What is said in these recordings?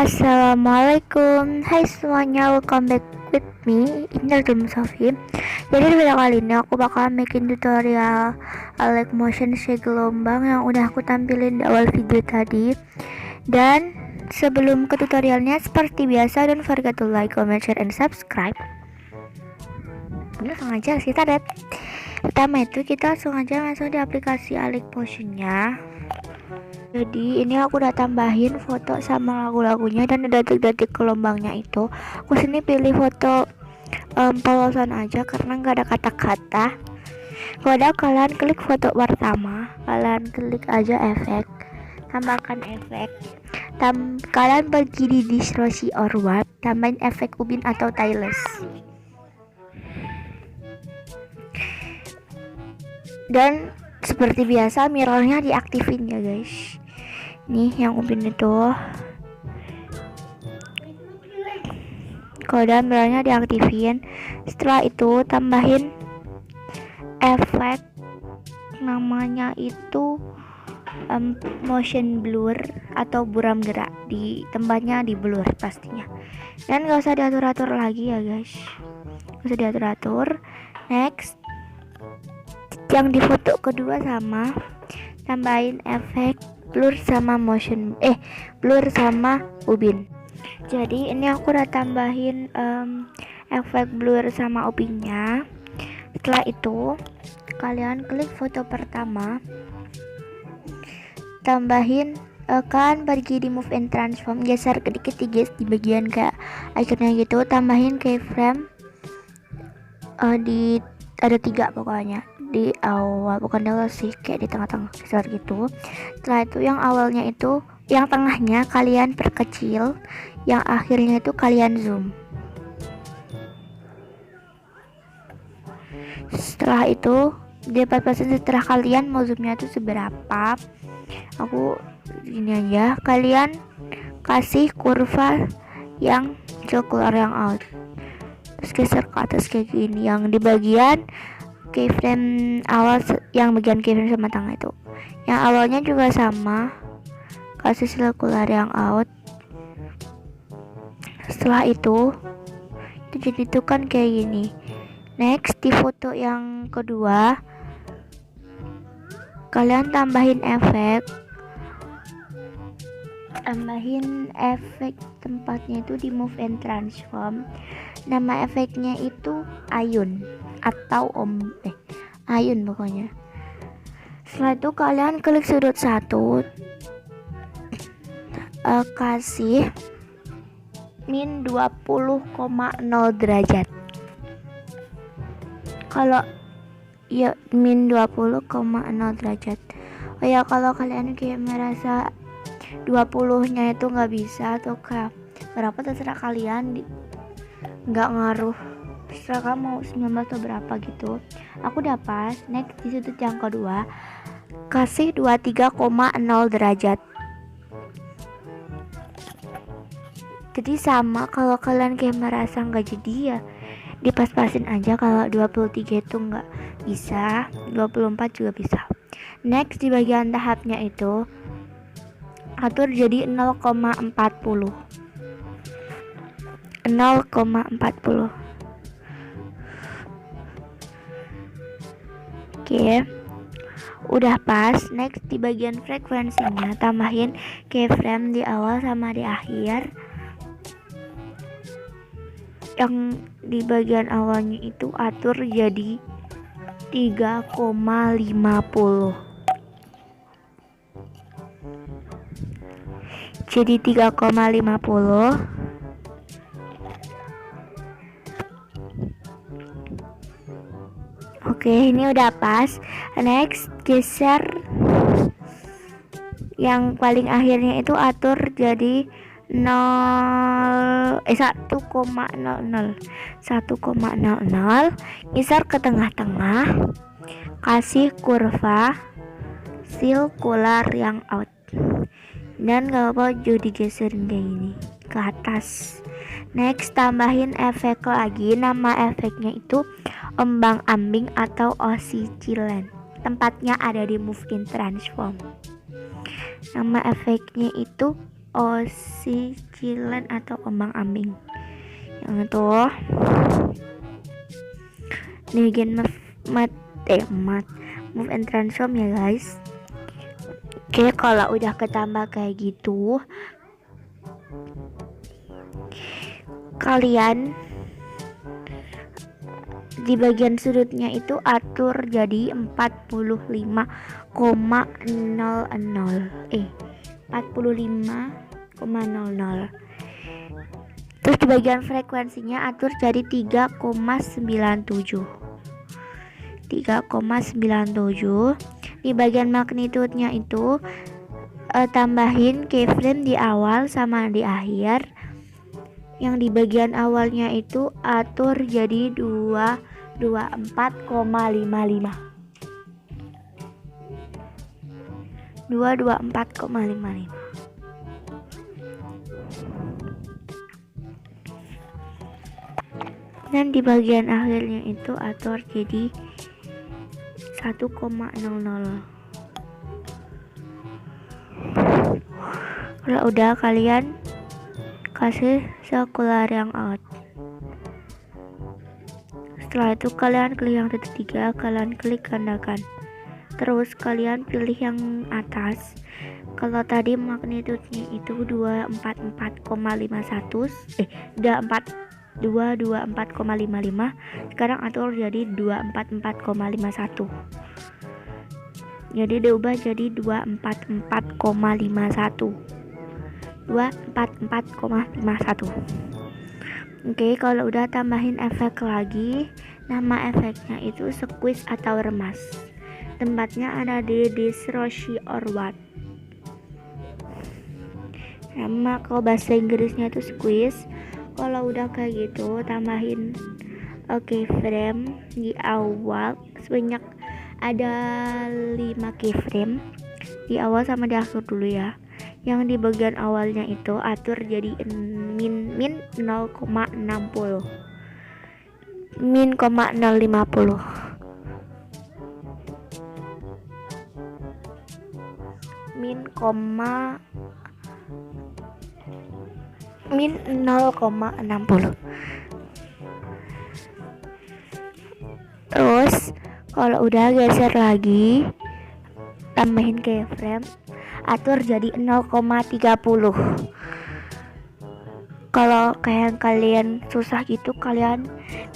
Assalamualaikum, hai semuanya, welcome back with me, Indra Sofi. Jadi di video kali ini aku bakal bikin tutorial Alec Motion shake gelombang yang udah aku tampilin di awal video tadi. Dan sebelum ke tutorialnya, seperti biasa, don't forget to like, comment, share, and subscribe. Langsung aja kita lihat. Pertama itu kita langsung aja masuk di aplikasi Alec Motion-nya. Jadi ini aku udah tambahin foto sama lagu-lagunya dan detik-detik gelombangnya itu. Aku sini pilih foto polosan aja karena nggak ada kata-kata. Kalau ada, kalian klik foto pertama, kalian klik aja efek, tambahkan efek. Kalian pergi di distorsi or warp, tambahin efek ubin atau stylus. Dan seperti biasa mirrornya diaktifin ya guys. Nih yang ubin itu, kalau udah mirrornya diaktifin, setelah itu tambahin efek namanya itu motion blur atau buram gerak, di tempatnya di blur pastinya. Dan gak usah diatur-atur lagi ya guys, gak usah diatur-atur. Next, yang di foto kedua sama, tambahin efek blur sama blur sama ubin. Jadi ini aku udah tambahin efek blur sama ubinnya. Setelah itu kalian klik foto pertama, tambahin kan pergi di move and transform, geser sedikit guys di bagian kayak ikonnya gitu, tambahin keyframe di ada 3 pokoknya di awal, bukan di awal sih, kayak di tengah-tengah besar gitu. Setelah itu yang awalnya itu, yang tengahnya kalian perkecil, yang akhirnya itu kalian zoom. Setelah itu di 4% setelah kalian mau zoomnya itu seberapa, aku gini aja, kalian kasih kurva yang keluar yang out, terus geser ke atas kayak gini, yang di bagian keyframe awal, yang bagian keyframe sama tengah itu, yang awalnya juga sama, kasih sirkular yang out. Setelah itu jadi itu kan kayak gini. Next, di foto yang kedua kalian tambahin efek tempatnya itu di move and transform. Nama efeknya itu ayun atau ayun pokoknya. Setelah itu kalian klik sudut 1, kasih min 20,0 derajat. Kalau ya min 20,0 derajat. Oh ya, kalau kalian kayak merasa 20-nya itu nggak bisa atau kayak berapa, terserah kalian, nggak ngaruh, terserah kamu 19 atau berapa gitu. Aku udah pas. Next, di sudut yang kedua kasih 23,0 derajat. Jadi sama, kalau kalian kayak merasa nggak jadi ya dipas-pasin aja. Kalau 23 itu nggak bisa, 24 juga bisa. Next, di bagian tahapnya itu atur jadi 0,40. Oke, udah pas. Next, di bagian frekuensinya tambahin keyframe di awal sama di akhir. Yang di bagian awalnya itu atur jadi 3,50. Jadi 3,50. Oke, ini udah pas. Next, geser yang paling akhirnya itu atur jadi 1,00. Geser ke tengah-tengah, kasih kurva sirkular yang out. Dan gak apa juga digeserin kayak gini ke atas. Next, tambahin efek lagi. Nama efeknya itu ombang-ambing atau oscillan. Tempatnya ada di move in transform. Nama efeknya itu oscillan atau ombang-ambing. Yang itu di bagian move and transform ya guys. Oke, kalau udah ketambah kayak gitu, kalian di bagian sudutnya itu atur jadi 45,00 Terus di bagian frekuensinya atur jadi 3,97. Di bagian magnitudenya itu tambahin keyframe di awal sama di akhir. Yang di bagian awalnya itu atur jadi 224,55. Dan di bagian akhirnya itu atur jadi 1,00. Kalau udah, kalian kasih circular yang out. Setelah itu kalian klik yang titik 3, kalian klik gandakan. Terus kalian pilih yang atas. Kalau tadi magnitudenya itu 224,55, sekarang atur jadi 244,51. Jadi diubah jadi 244,51. Oke, kalau udah tambahin efek lagi. Nama efeknya itu squeeze atau remas. Tempatnya ada di Distortion or what. Nama kalau bahasa Inggrisnya itu squeeze. Kalau udah kayak gitu, tambahin keyframe di awal sebanyak ada 5 keyframe di awal sama di akhir dulu ya. Yang di bagian awalnya itu atur jadi min 0,60. Min 0,050. Min 0,60. Terus kalau udah geser lagi, tambahin keyframe, atur jadi 0,30. Kalau kayak kalian susah gitu, kalian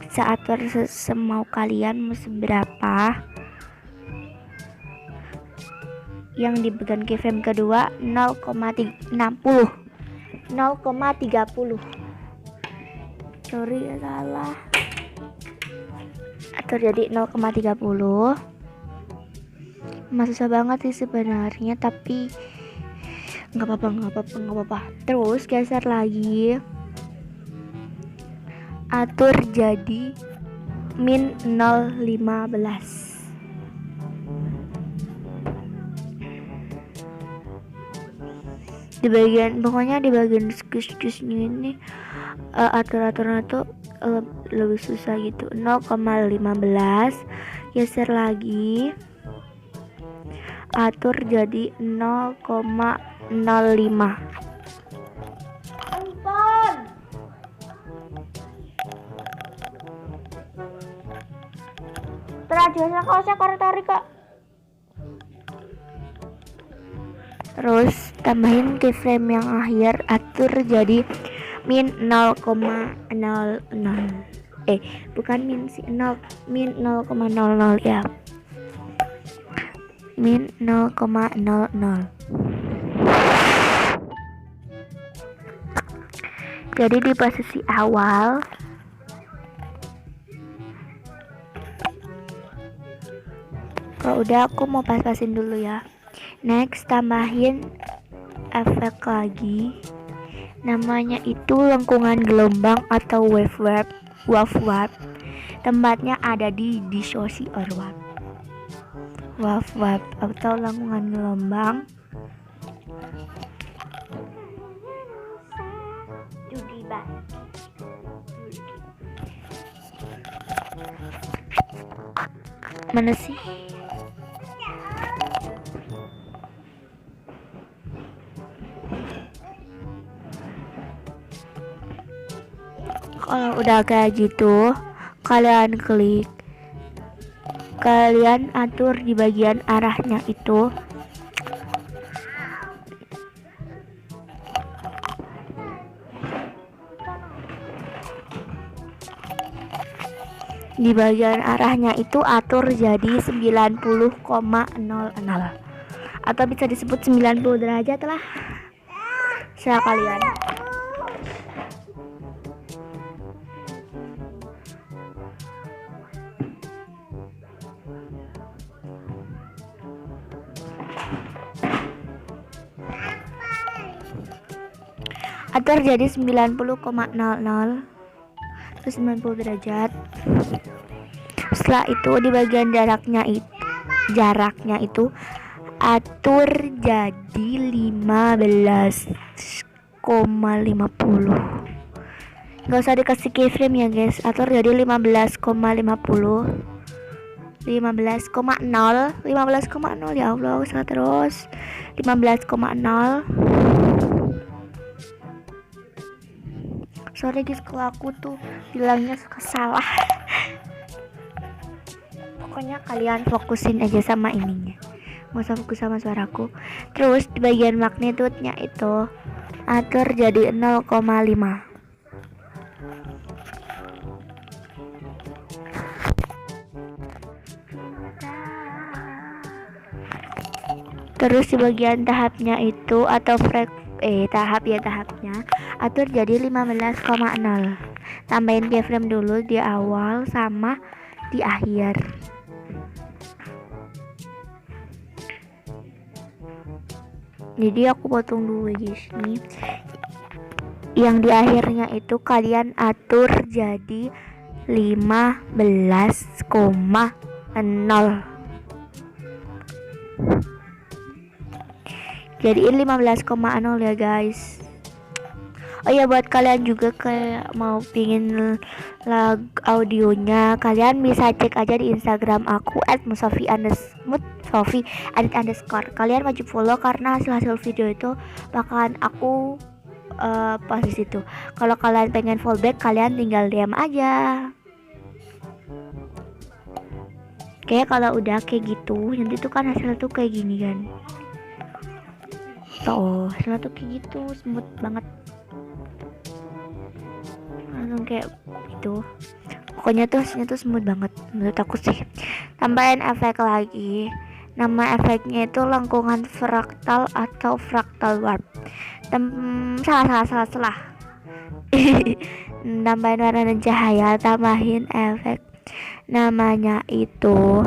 bisa atur semau kalian mau seberapa. Yang di bagian keyframe kedua 0,30. Sorry, salah. Atur jadi 0,30. Masih susah banget sih sebenarnya, tapi nggak apa-apa. Terus geser lagi, atur jadi min 0,15. Di bagian squeeze-nya ini atur-aturan tuh lebih susah gitu. 0,15, geser lagi, atur jadi 0,05. Terus kaosnya koreksi kak. Terus tambahin keyframe yang akhir, atur jadi min 0,00. Bukan min sih, min 0,00 ya. Min 0,00. Jadi di posisi awal kalau udah, aku mau pas-pasin dulu ya. Next, tambahin efek lagi. Namanya itu lengkungan gelombang atau wave. Tempatnya ada di Distortion or what. Wave atau lengkungan gelombang. Mana sih? Kalau udah kayak gitu, kalian klik, kalian atur di bagian arahnya itu. Di bagian arahnya itu atur jadi 90,00 atau bisa disebut 90 derajat lah. Saya kalian. Atur jadi 90,00 terus 90 derajat. Setelah itu di bagian jaraknya itu atur jadi 15,50. Gak usah dikasih keyframe ya guys, atur jadi 15,50. 15,0 ya Allah, salah terus. 15,0. Sorry guys kalau aku tuh bilangnya suka salah. Pokoknya kalian fokusin aja sama ininya, nggak usah fokus sama suaraku. Terus di bagian magnitude-nya itu atur jadi 0,5. Terus di bagian tahapnya itu atau tahapnya atur jadi 15,0. Tambahin keyframe dulu di awal sama di akhir. Jadi aku potong dulu guys nih. Yang di akhirnya itu kalian atur jadi 15,0. Jadiin 15,0 ya guys. Oh ya, buat kalian juga kayak mau pingin lag audionya, kalian bisa cek aja di Instagram aku @musofi_. Kalian wajib follow karena hasil video itu bakalan aku post di situ. Kalau kalian pengen fallback, kalian tinggal DM aja. Kayak kalau udah kayak gitu, nanti tuh kan hasil tuh kayak gini kan. Tuh, hasilnya tuh kayak gitu, smooth banget. Langsung kayak gitu. Pokoknya tuh hasilnya tuh smooth banget menurut aku sih. Tambahin efek lagi. Nama efeknya itu lengkungan fraktal atau fractal warp. Salah. Tambahin warna dan cahaya, tambahin efek. Namanya itu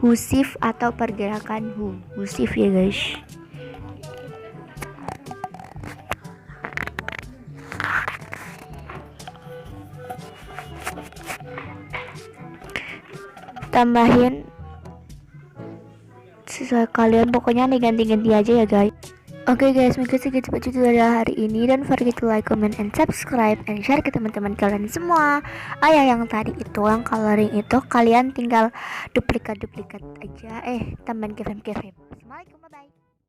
husif atau pergerakan husif ya guys. Tambahin sesuai kalian, pokoknya diganti-ganti aja ya guys. Oke guys, mungkin segitu tutorial hari ini, dan forget to like, comment, and subscribe, and share ke teman-teman kalian semua. Yang tadi itu yang coloring itu kalian tinggal duplikat aja, tambahin keyframe. Assalamualaikum, bye bye.